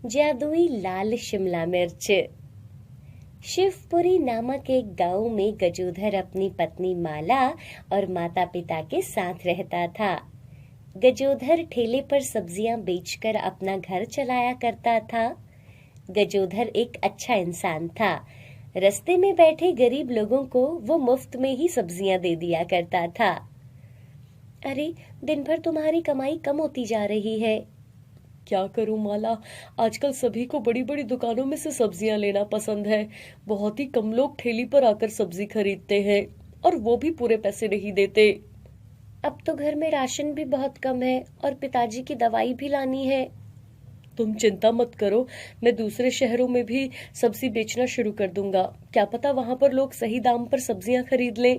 जादुई लाल शिमला मिर्च। शिवपुरी नामक एक गांव में गजोधर अपनी पत्नी माला और माता पिता के साथ रहता था। गजोधर ठेले पर सब्जियां बेचकर अपना घर चलाया करता था। गजोधर एक अच्छा इंसान था। रास्ते में बैठे गरीब लोगों को वो मुफ्त में ही सब्जियां दे दिया करता था। अरे, दिन भर तुम्हारी कमाई कम होती जा रही है। क्या करूं माला। आजकल सभी को बड़ी बड़ी दुकानों में से सब्जियां लेना पसंद है। बहुत ही कम लोग ठेली पर आकर सब्जी खरीदते हैं और वो भी पूरे पैसे नहीं देते। अब तो घर में राशन भी बहुत कम है और पिताजी की दवाई भी लानी है। तुम चिंता मत करो, मैं दूसरे शहरों में भी सब्जी बेचना शुरू कर दूंगा। क्या पता वहां पर लोग सही दाम पर सब्जियां खरीद लें।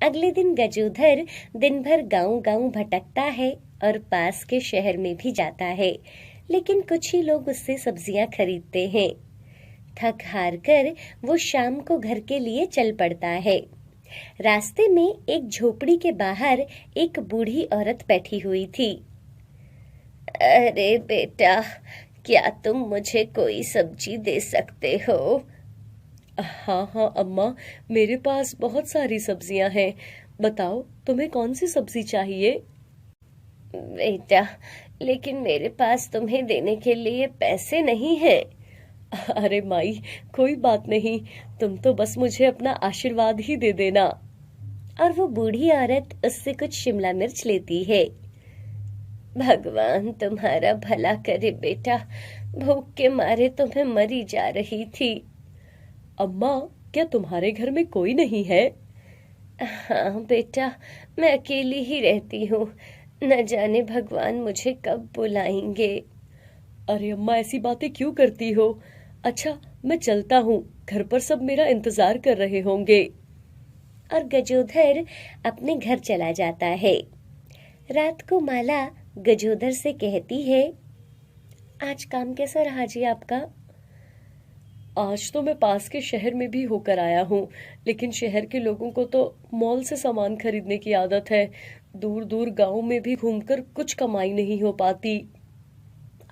अगले दिन गजोधर दिन भर गांव-गांव भटकता है और पास के शहर में भी जाता है, लेकिन कुछ ही लोग उससे सब्जियां खरीदते हैं। थक हार कर वो शाम को घर के लिए चल पड़ता है। रास्ते में एक झोपड़ी के बाहर एक बूढ़ी औरत बैठी हुई थी। अरे बेटा, क्या तुम मुझे कोई सब्जी दे सकते हो? हाँ हाँ अम्मा, मेरे पास बहुत सारी सब्जियां हैं। बताओ तुम्हें कौन सी सब्जी चाहिए। बेटा, लेकिन मेरे पास तुम्हें देने के लिए पैसे नहीं हैं। अरे माई, कोई बात नहीं, तुम तो बस मुझे अपना आशीर्वाद ही दे देना। और वो बूढ़ी औरत उससे कुछ शिमला मिर्च लेती है। भगवान तुम्हारा भला करे बेटा, भूख के मारे तो मैं मरी जा रही थी। अम्मा, क्या तुम्हारे घर में कोई नहीं है? हाँ बेटा, मैं अकेली ही रहती हूँ। न जाने भगवान मुझे कब बुलाएंगे। अरे अम्मा, ऐसी बातें क्यों करती हो। अच्छा, मैं चलता हूँ, घर पर सब मेरा इंतजार कर रहे होंगे। और गजोधर अपने घर चला जाता है। रात को माला गजोधर से कहती है, आज काम कैसा रहा जी आपका? आज तो मैं पास के शहर में भी होकर आया हूँ, लेकिन शहर के लोगों को तो मॉल से सामान खरीदने की आदत है। दूर दूर गांव में भी घूमकर कुछ कमाई नहीं हो पाती।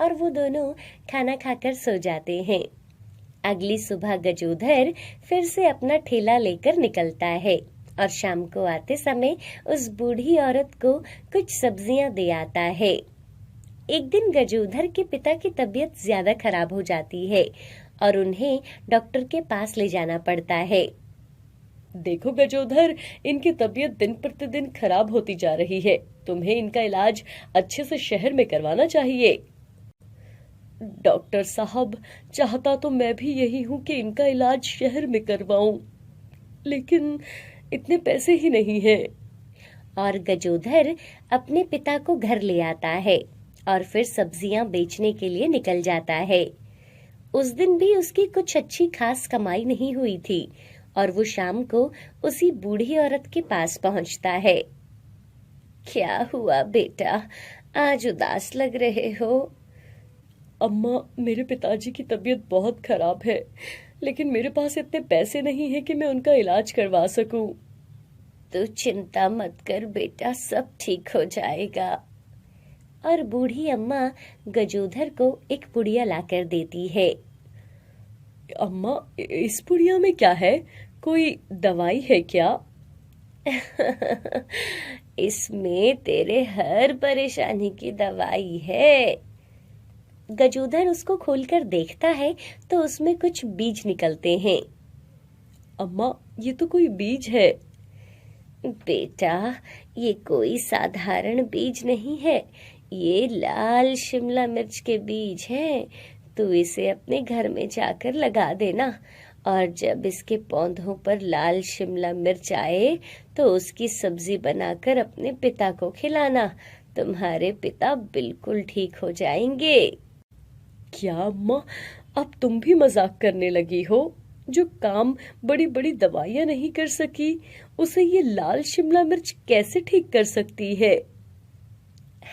और वो दोनों खाना खाकर सो जाते हैं। अगली सुबह गजोधर फिर से अपना ठेला लेकर निकलता है और शाम को आते समय उस बूढ़ी औरत को कुछ सब्जियां दे आता है। एक दिन गजोधर के पिता की तबीयत ज्यादा खराब हो जाती है और उन्हें डॉक्टर के पास ले जाना पड़ता है। देखो गजोधर, इनकी तबीयत दिन प्रतिदिन खराब होती जा रही है। तुम्हें इनका इलाज अच्छे से शहर में करवाना चाहिए। डॉक्टर साहब, चाहता तो मैं भी यही हूँ कि इनका इलाज शहर में करवाऊं, लेकिन इतने पैसे ही नहीं है। और गजोधर अपने पिता को घर ले आता है और फिर सब्जियां बेचने के लिए निकल जाता है। उस दिन भी उसकी कुछ अच्छी खास कमाई नहीं हुई थी और वो शाम को उसी बूढ़ी औरत के पास पहुंचता है। क्या हुआ बेटा, आज उदास लग रहे हो? अम्मा, मेरे पिताजी की तबीयत बहुत खराब है, लेकिन मेरे पास इतने पैसे नहीं है कि मैं उनका इलाज करवा सकूं। तू चिंता मत कर बेटा, सब ठीक हो जाएगा। और बूढ़ी अम्मा गजोधर को एक पुड़िया लाकर देती है। अम्मा, इस पुड़िया में क्या है? कोई दवाई है क्या? इसमें तेरे हर परेशानी की दवाई है। गजोधर उसको खोलकर देखता है तो उसमें कुछ बीज निकलते हैं। अम्मा, ये तो कोई बीज है। बेटा, ये कोई साधारण बीज नहीं है, ये लाल शिमला मिर्च के बीज हैं। तू इसे अपने घर में जाकर लगा देना और जब इसके पौधों पर लाल शिमला मिर्च आए तो उसकी सब्जी बनाकर अपने पिता को खिलाना। तुम्हारे पिता बिल्कुल ठीक हो जाएंगे। क्या अम्मा, अब तुम भी मजाक करने लगी हो? जो काम बड़ी बड़ी दवाइयां नहीं कर सकी, उसे ये लाल शिमला मिर्च कैसे ठीक कर सकती है?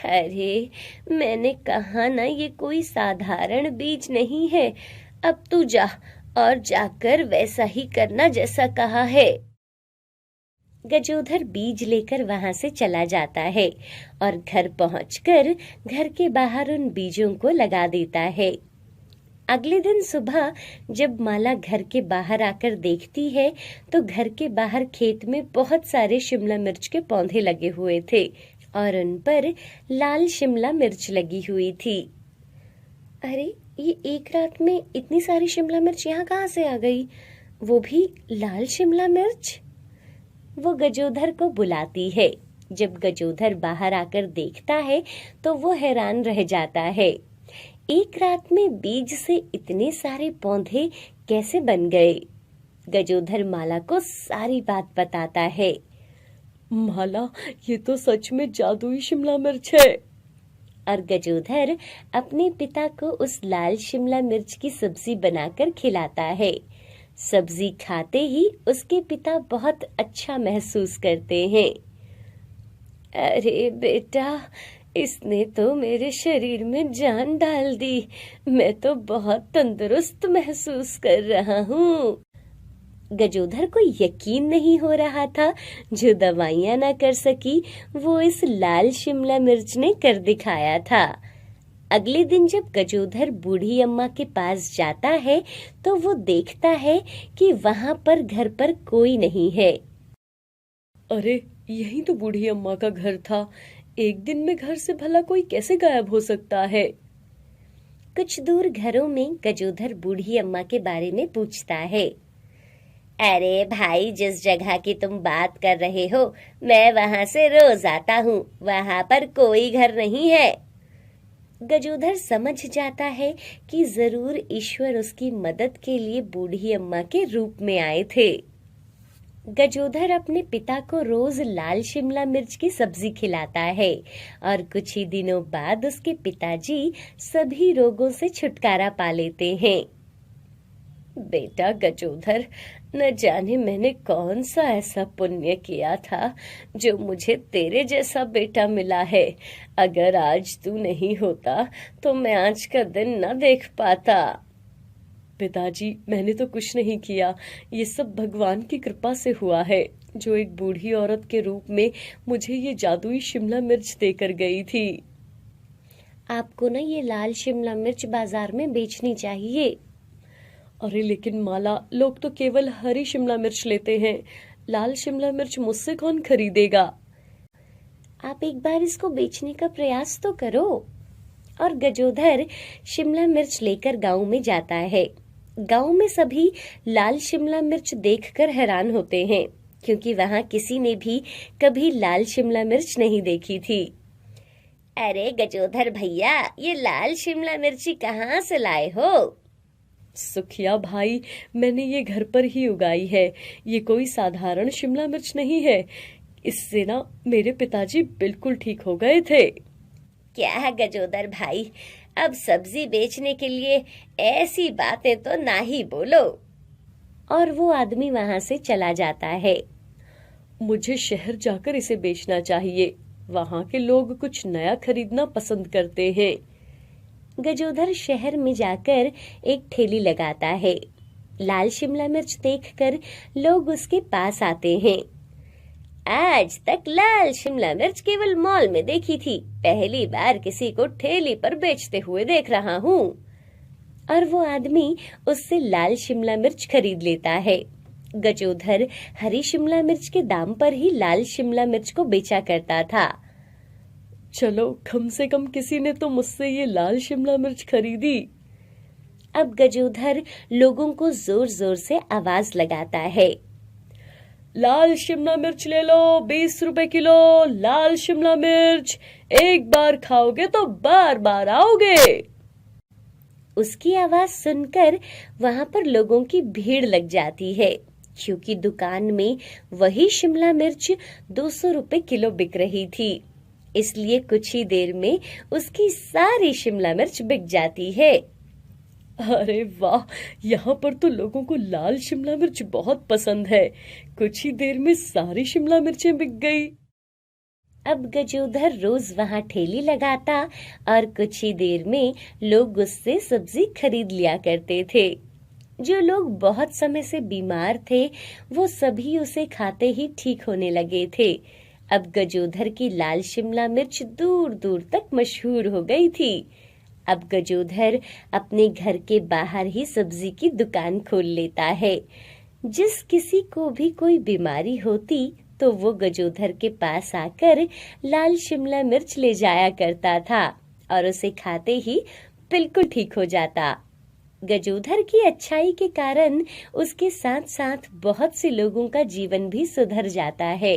अरे, मैंने कहा ना, ये कोई साधारण बीज नहीं है। अब तू जा और जाकर वैसा ही करना जैसा कहा है। गजोधर बीज लेकर वहां से चला जाता है और घर पहुंचकर घर के बाहर उन बीजों को लगा देता है। अगले दिन सुबह जब माला घर के बाहर आकर देखती है तो घर के बाहर खेत में बहुत सारे शिमला मिर्च के पौधे लगे हुए थे और उन पर लाल शिमला मिर्च लगी हुई थी। अरे, ये एक रात में इतनी सारी शिमला मिर्च यहाँ कहाँ से आ गई? वो भी लाल शिमला मिर्च। वो गजोधर को बुलाती है। जब गजोधर बाहर आकर देखता है तो वो हैरान रह जाता है। एक रात में बीज से इतने सारे पौधे कैसे बन गए? गजोधर माला को सारी बात बताता है। माला, ये तो सच में जादुई शिमला मिर्च है। और गजोधर अपने पिता को उस लाल शिमला मिर्च की सब्जी बनाकर खिलाता है। सब्जी खाते ही उसके पिता बहुत अच्छा महसूस करते हैं। अरे बेटा, इसने तो मेरे शरीर में जान डाल दी। मैं तो बहुत तंदुरुस्त महसूस कर रहा हूँ। गजोधर को यकीन नहीं हो रहा था। जो दवाइयाँ ना कर सकी वो इस लाल शिमला मिर्च ने कर दिखाया था। अगले दिन जब गजोधर बूढ़ी अम्मा के पास जाता है तो वो देखता है कि वहां पर घर पर कोई नहीं है। अरे, यही तो बूढ़ी अम्मा का घर था। एक दिन में घर से भला कोई कैसे गायब हो सकता है? कुछ दूर घरों में गजोधर बूढ़ी अम्मा के बारे में पूछता है। अरे भाई, जिस जगह की तुम बात कर रहे हो मैं वहां से रोज आता हूँ। वहां पर कोई घर नहीं है। गजोधर समझ जाता है कि जरूर ईश्वर उसकी मदद के लिए बूढ़ी अम्मा के रूप में आए थे। गजोधर अपने पिता को रोज लाल शिमला मिर्च की सब्जी खिलाता है और कुछ ही दिनों बाद उसके पिताजी सभी रोगों से छुटकारा पा लेते हैं। बेटा गजोधर, न जाने मैंने कौन सा ऐसा पुण्य किया था जो मुझे तेरे जैसा बेटा मिला है। अगर आज तू नहीं होता तो मैं आज का दिन न देख पाता। पिताजी, मैंने तो कुछ नहीं किया। ये सब भगवान की कृपा से हुआ है, जो एक बूढ़ी औरत के रूप में मुझे ये जादुई शिमला मिर्च देकर गई थी। आपको ना ये लाल शिमला मिर्च बाजार में बेचनी चाहिए। अरे लेकिन माला, लोग तो केवल हरी शिमला मिर्च लेते हैं। लाल शिमला मिर्च मुझसे कौन खरीदेगा? आप एक बार इसको बेचने का प्रयास तो करो। और गजोधर शिमला मिर्च लेकर गांव में जाता है। गांव में सभी लाल शिमला मिर्च देखकर हैरान होते हैं, क्योंकि वहां किसी ने भी कभी लाल शिमला मिर्च नहीं देखी थी। अरे गजोधर भैया, ये लाल शिमला मिर्ची कहाँ से लाए हो? सुखिया भाई, मैंने ये घर पर ही उगाई है। ये कोई साधारण शिमला मिर्च नहीं है। इससे ना मेरे पिताजी बिल्कुल ठीक हो गए थे। क्या गजोदर भाई, अब सब्जी बेचने के लिए ऐसी बातें तो ना ही बोलो। और वो आदमी वहां से चला जाता है। मुझे शहर जाकर इसे बेचना चाहिए। वहां के लोग कुछ नया खरीदना पसंद करते हैं। गजोधर शहर में जाकर एक ठेली लगाता है। लाल शिमला मिर्च देखकर लोग उसके पास आते हैं। आज तक लाल शिमला मिर्च केवल मॉल में देखी थी, पहली बार किसी को ठेली पर बेचते हुए देख रहा हूँ। और वो आदमी उससे लाल शिमला मिर्च खरीद लेता है। गजोधर हरी शिमला मिर्च के दाम पर ही लाल शिमला मिर्च को बेचा करता था। चलो, कम से कम किसी ने तो मुझसे ये लाल शिमला मिर्च खरीदी। अब गजोधर लोगों को जोर जोर से आवाज लगाता है। लाल शिमला मिर्च ले लो, 20 रुपए किलो। लाल शिमला मिर्च, एक बार खाओगे तो बार बार आओगे। उसकी आवाज सुनकर वहां पर लोगों की भीड़ लग जाती है, क्योंकि दुकान में वही शिमला मिर्च 200 रुपए किलो बिक रही थी। इसलिए कुछ ही देर में उसकी सारी शिमला मिर्च बिक जाती है। अरे वाह, यहाँ पर तो लोगों को लाल शिमला मिर्च बहुत पसंद है। कुछ ही देर में सारी शिमला मिर्चें बिक गई। अब गजोधर रोज वहां ठेली लगाता और कुछ ही देर में लोग उससे सब्जी खरीद लिया करते थे। जो लोग बहुत समय से बीमार थे वो सभी उसे खाते ही ठीक होने लगे थे। अब गजोधर की लाल शिमला मिर्च दूर दूर तक मशहूर हो गई थी। अब गजोधर अपने घर के बाहर ही सब्जी की दुकान खोल लेता है। जिस किसी को भी कोई बीमारी होती तो वो गजोधर के पास आकर लाल शिमला मिर्च ले जाया करता था और उसे खाते ही बिल्कुल ठीक हो जाता। गजोधर की अच्छाई के कारण उसके साथ साथ बहुत से लोगों का जीवन भी सुधर जाता है।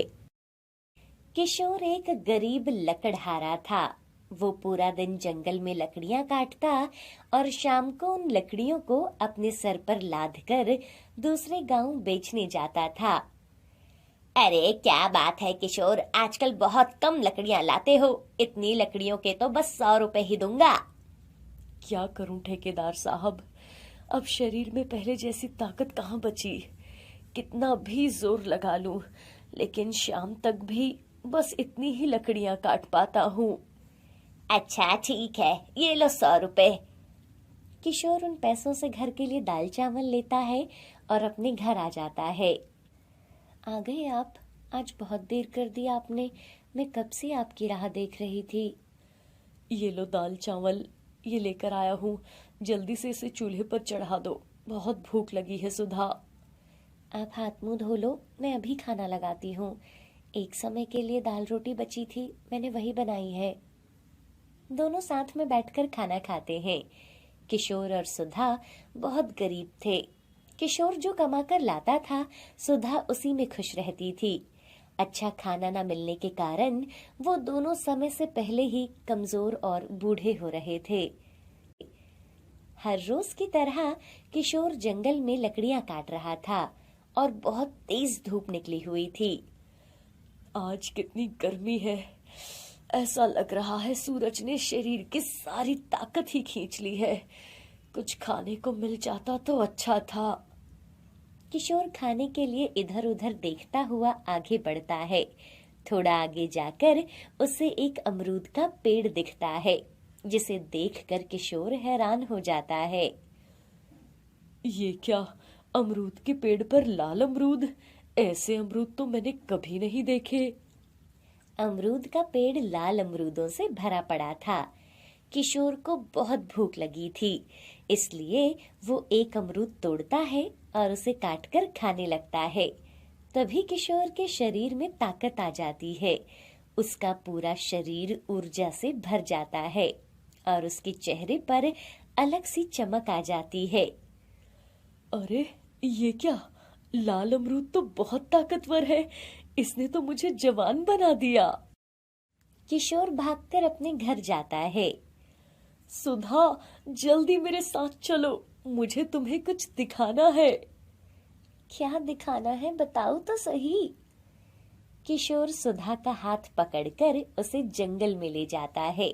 किशोर एक गरीब लकड़हारा था। वो पूरा दिन जंगल में लकड़ियां काटता और शाम को उन लकड़ियों को अपने सर पर लाद कर दूसरे गांव बेचने जाता था। अरे क्या बात है किशोर, आजकल बहुत कम लकड़ियां लाते हो। इतनी लकड़ियों के तो बस 100 रुपए ही दूंगा। क्या करूं ठेकेदार साहब, अब शरीर में पहले जैसी ताकत कहाँ बची। कितना भी जोर लगा लूं, लेकिन शाम तक भी बस इतनी ही लकड़ियां काट पाता हूँ। अच्छा ठीक है, ये लो 100 रुपए। किशोर उन पैसों से घर के लिए दाल चावल लेता है और अपने घर आ जाता है। आ गए आप? आज बहुत देर कर दी आपने, मैं कब से आपकी राह देख रही थी। ये लो दाल चावल, ये लेकर आया हूँ। जल्दी से इसे चूल्हे पर चढ़ा दो, बहुत भूख लगी है सुधा। आप हाथ मुंह धो लो, मैं अभी खाना लगाती हूँ। एक समय के लिए दाल रोटी बची थी, मैंने वही बनाई है। दोनों साथ में बैठकर खाना खाते हैं। किशोर और सुधा बहुत गरीब थे। किशोर जो कमाकर लाता था, सुधा उसी में खुश रहती थी। अच्छा खाना न मिलने के कारण वो दोनों समय से पहले ही कमजोर और बूढ़े हो रहे थे। हर रोज की तरह किशोर जंगल में लकड़ियां काट रहा था और बहुत तेज धूप निकली हुई थी। आज कितनी गर्मी है, ऐसा लग रहा है सूरज ने शरीर की सारी ताकत ही खींच ली है। कुछ खाने को मिल जाता तो अच्छा था। किशोर खाने के लिए इधर उधर देखता हुआ आगे बढ़ता है। थोड़ा आगे जाकर उसे एक अमरूद का पेड़ दिखता है, जिसे देखकर किशोर हैरान हो जाता है। ये क्या, अमरूद के पेड़ पर लाल अमरूद? ऐसे अमरूद तो मैंने कभी नहीं देखे। अमरूद का पेड़ लाल अमरूदों से भरा पड़ा था। किशोर को बहुत भूख लगी थी, इसलिए वो एक अमरूद तोड़ता है और उसे काटकर खाने लगता है। तभी किशोर के शरीर में ताकत आ जाती है। उसका पूरा शरीर ऊर्जा से भर जाता है और उसके चेहरे पर अलग सी चमक आ जाती है। अरे ये क्या, लाल अमरूद तो बहुत ताकतवर है, इसने तो मुझे जवान बना दिया। किशोर भागकर अपने घर जाता है। सुधा, जल्दी मेरे साथ चलो, मुझे तुम्हें कुछ दिखाना है। क्या दिखाना है, बताओ तो सही। किशोर सुधा का हाथ पकड़कर उसे जंगल में ले जाता है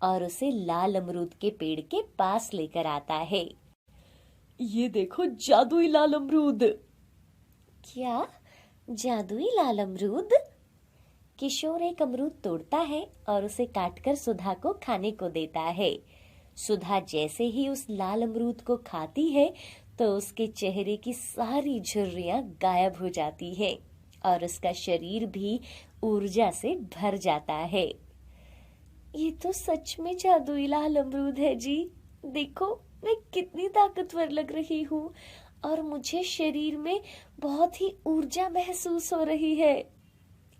और उसे लाल अमरूद के पेड़ के पास लेकर आता है। ये देखो जादुई लाल अमरूद। क्या, जादुई लाल अमरूद? किशोर एक अमरूद तोड़ता है और उसे काटकर सुधा को खाने को देता है। सुधा जैसे ही उस लाल अमरूद को खाती है तो उसके चेहरे की सारी झुर्रियां गायब हो जाती है और उसका शरीर भी ऊर्जा से भर जाता है। ये तो सच में जादुई लाल अमरूद है जी। देखो मैं कितनी ताकतवर लग रही हूँ और मुझे शरीर में बहुत ही ऊर्जा महसूस हो रही है।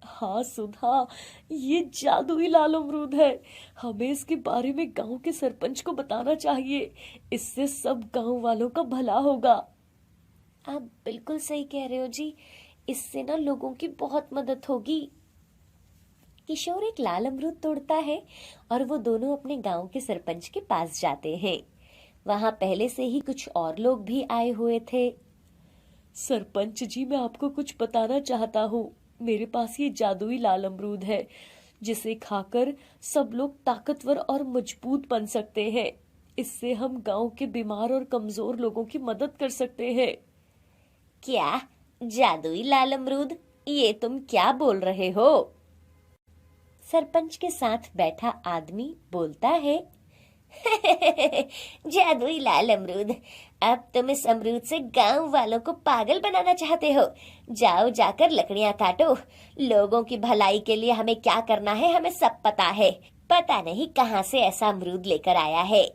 हाँ सुधा, ये जादुई लाल अमरूद है। हमें इसके बारे में गांव के सरपंच को बताना चाहिए, इससे सब गांव वालों का भला होगा। आप बिल्कुल सही कह रहे हो जी, इससे ना लोगों की बहुत मदद होगी। किशोर एक लाल अमरूद तोड़ता है और वो दोनों अपने गांव के सरपंच के पास जाते हैं। वहां पहले से ही कुछ और लोग भी आए हुए थे। सरपंच जी, मैं आपको कुछ बताना चाहता हूँ। मेरे पास ये जादुई लाल अमरूद है, जिसे खाकर सब लोग ताकतवर और मजबूत बन सकते हैं। इससे हम गांव के बीमार और कमजोर लोगों की मदद कर सकते हैं। क्या, जादुई लाल अमरूद? ये तुम क्या बोल रहे हो? सरपंच के साथ बैठा आदमी बोलता है। जादुई लाल अमरूद, अब तुम इस अमरूद से गांव वालों को पागल बनाना चाहते हो। जाओ जाकर लकड़ियां काटो। लोगों की भलाई के लिए हमें क्या करना है हमें सब पता है। पता नहीं कहां से ऐसा अमरूद लेकर आया है।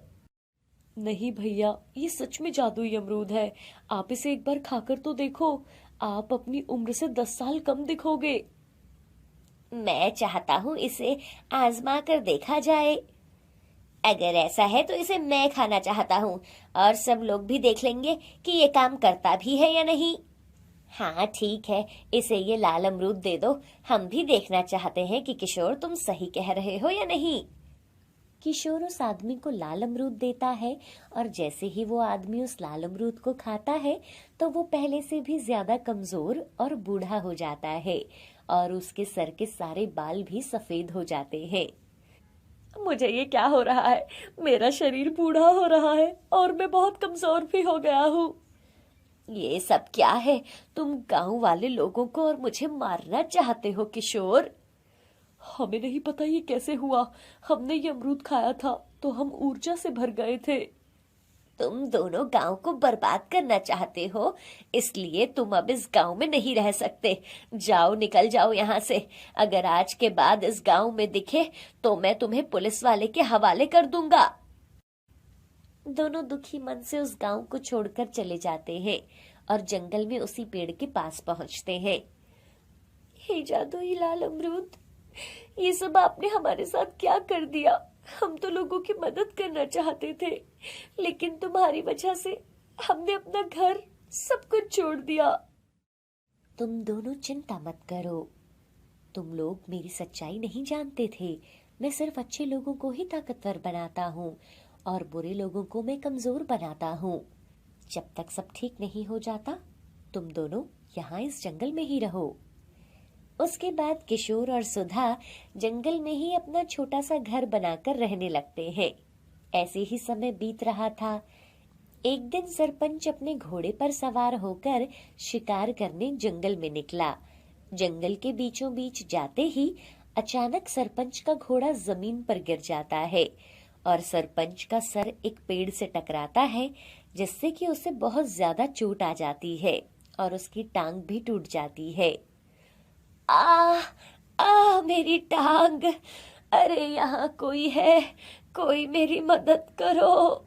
नहीं भैया, ये सच में जादुई अमरूद है। आप इसे एक बार खाकर तो देखो, आप अपनी उम्र से 10 साल कम दिखोगे। मैं चाहता हूँ इसे आजमा कर देखा जाए। अगर ऐसा है तो इसे मैं खाना चाहता हूँ, और सब लोग भी देख लेंगे कि ये काम करता भी है या नहीं। हाँ ठीक है, इसे ये लाल अमरूद दे दो। हम भी देखना चाहते हैं कि किशोर तुम सही कह रहे हो या नहीं। किशोर उस आदमी को लाल अमरूद देता है, और जैसे ही वो आदमी उस लाल अमरूद को खाता है तो वो पहले से भी ज्यादा कमजोर और बूढ़ा हो जाता है, और उसके सर के सारे बाल भी सफेद हो जाते हैं। मुझे ये क्या हो रहा है? मेरा शरीर बूढ़ा हो रहा है और मैं बहुत कमजोर भी हो गया हूँ। ये सब क्या है? तुम गांव वाले लोगों को और मुझे मारना चाहते हो किशोर? हमें नहीं पता ये कैसे हुआ। हमने ये अमरूद खाया था तो हम ऊर्जा से भर गए थे। तुम दोनों गांव को बर्बाद करना चाहते हो, इसलिए तुम अब इस गांव में नहीं रह सकते। जाओ, निकल जाओ यहाँ से। अगर आज के बाद इस गांव में दिखे तो मैं तुम्हें पुलिस वाले के हवाले कर दूंगा। दोनों दुखी मन से उस गांव को छोड़कर चले जाते हैं और जंगल में उसी पेड़ के पास पहुंचते हैं। हे जादुई लाल अमरूद, ये सब आपने हमारे साथ क्या कर दिया? हम तो लोगों की मदद करना चाहते थे, लेकिन तुम्हारी वजह से हमने अपना घर सब कुछ छोड़ दिया। तुम दोनों चिंता मत करो। तुम लोग मेरी सच्चाई नहीं जानते थे। मैं सिर्फ अच्छे लोगों को ही ताकतवर बनाता हूँ और बुरे लोगों को मैं कमजोर बनाता हूँ। जब तक सब ठीक नहीं हो जाता, तुम दोनों यहाँ इस जंगल में ही रहो। उसके बाद किशोर और सुधा जंगल में ही अपना छोटा सा घर बनाकर रहने लगते हैं। ऐसे ही समय बीत रहा था। एक दिन सरपंच अपने घोड़े पर सवार होकर शिकार करने जंगल में निकला। जंगल के बीचों बीच जाते ही अचानक सरपंच का घोड़ा जमीन पर गिर जाता है और सरपंच का सर एक पेड़ से टकराता है, जिससे कि उसे बहुत ज्यादा चोट आ जाती है और उसकी टांग भी टूट जाती है। मेरी टांग! अरे यहाँ कोई है, कोई मेरी मदद करो।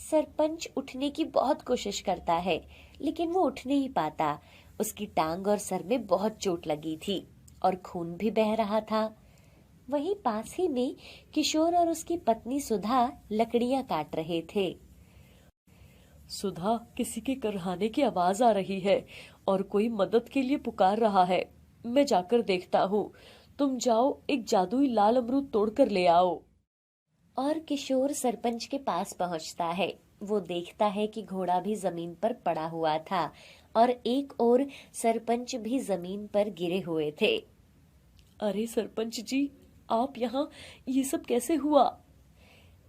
सरपंच उठने की बहुत कोशिश करता है, लेकिन वो उठ नहीं पाता। उसकी टांग और सर में बहुत चोट लगी थी और खून भी बह रहा था। वहीं पास ही में किशोर और उसकी पत्नी सुधा लकड़ियां काट रहे थे। सुधा, किसी के करहाने की आवाज आ रही है और कोई मदद के लिए पुकार रहा है। मैं जाकर देखता हूँ। तुम जाओ, एक जादुई लाल अमरूद तोड़कर ले आओ। और किशोर सरपंच के पास पहुंचता है। वो देखता है कि घोड़ा भी जमीन पर पड़ा हुआ था और एक और सरपंच भी जमीन पर गिरे हुए थे। अरे सरपंच जी, आप यहाँ, ये सब कैसे हुआ?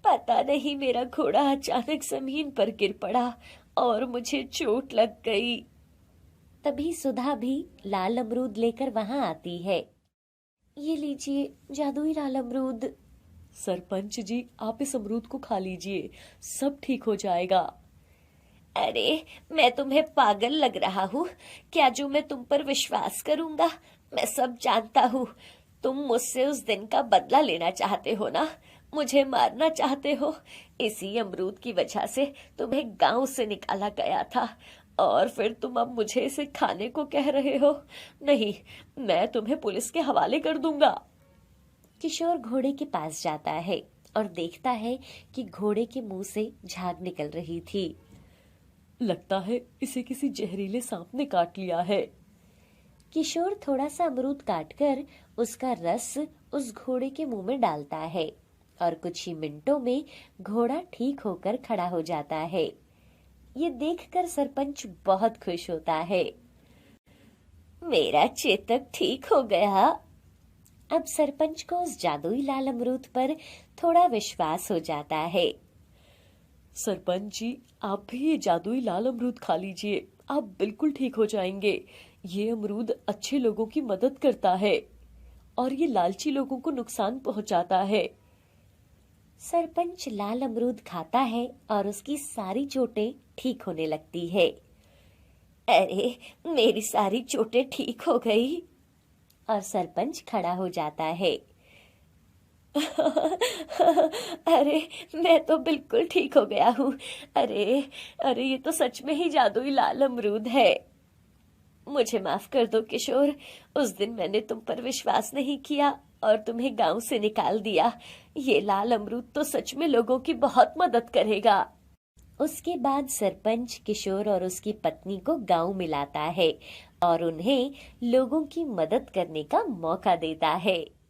पता नहीं, मेरा घोड़ा अचानक जमीन पर गिर पड़ा और मुझे चोट लग गई। तभी सुधा भी लाल अमरूद लेकर वहां आती है। ये लीजिए जादुई लाल अमरूद। सरपंच जी, आप इस अमरूद को खा लीजिए, सब ठीक हो जाएगा। अरे, मैं तुम्हें पागल लग रहा हूँ क्या जो मैं तुम पर विश्वास करूंगा? मैं सब जानता हूँ। तुम मुझसे उस दिन का बदला लेना चाहते हो ना, मुझे मारना चाहते हो। इसी अमरूद की वजह से तुम्हें गांव से निकाला गया था और फिर तुम अब मुझे इसे खाने को कह रहे हो। नहीं, मैं तुम्हें पुलिस के हवाले कर दूंगा। किशोर घोड़े के पास जाता है और देखता है कि घोड़े के मुंह से झाग निकल रही थी। लगता है इसे किसी जहरीले सांप ने काट लिया है। किशोर थोड़ा सा अमरूद काटकर उसका रस उस घोड़े के मुंह में डालता है और कुछ ही मिनटों में घोड़ा ठीक होकर खड़ा हो जाता है। ये देखकर सरपंच बहुत खुश होता है। मेरा चेतक ठीक हो गया। अब सरपंच को उस जादुई लाल अमरूद पर थोड़ा विश्वास हो जाता है। सरपंच जी, आप भी ये जादुई लाल अमरूद खा लीजिए, आप बिल्कुल ठीक हो जाएंगे। ये अमरूद अच्छे लोगों की मदद करता है और ये लालची लोगों को नुकसान पहुंचाता है। सरपंच लाल अमरूद खाता है और उसकी सारी चोटें ठीक होने लगती है। अरे, मेरी सारी चोटें ठीक हो गई। और सरपंच खड़ा हो जाता है। अरे, मैं तो बिल्कुल ठीक हो गया हूँ। अरे अरे, ये तो सच में ही जादुई लाल अमरूद है। मुझे माफ कर दो किशोर, उस दिन मैंने तुम पर विश्वास नहीं किया और तुम्हें गांव से निकाल दिया। ये लाल अमरूद तो सच में लोगों की बहुत मदद करेगा। उसके बाद सरपंच किशोर और उसकी पत्नी को गांव में लाता है और उन्हें लोगों की मदद करने का मौका देता है।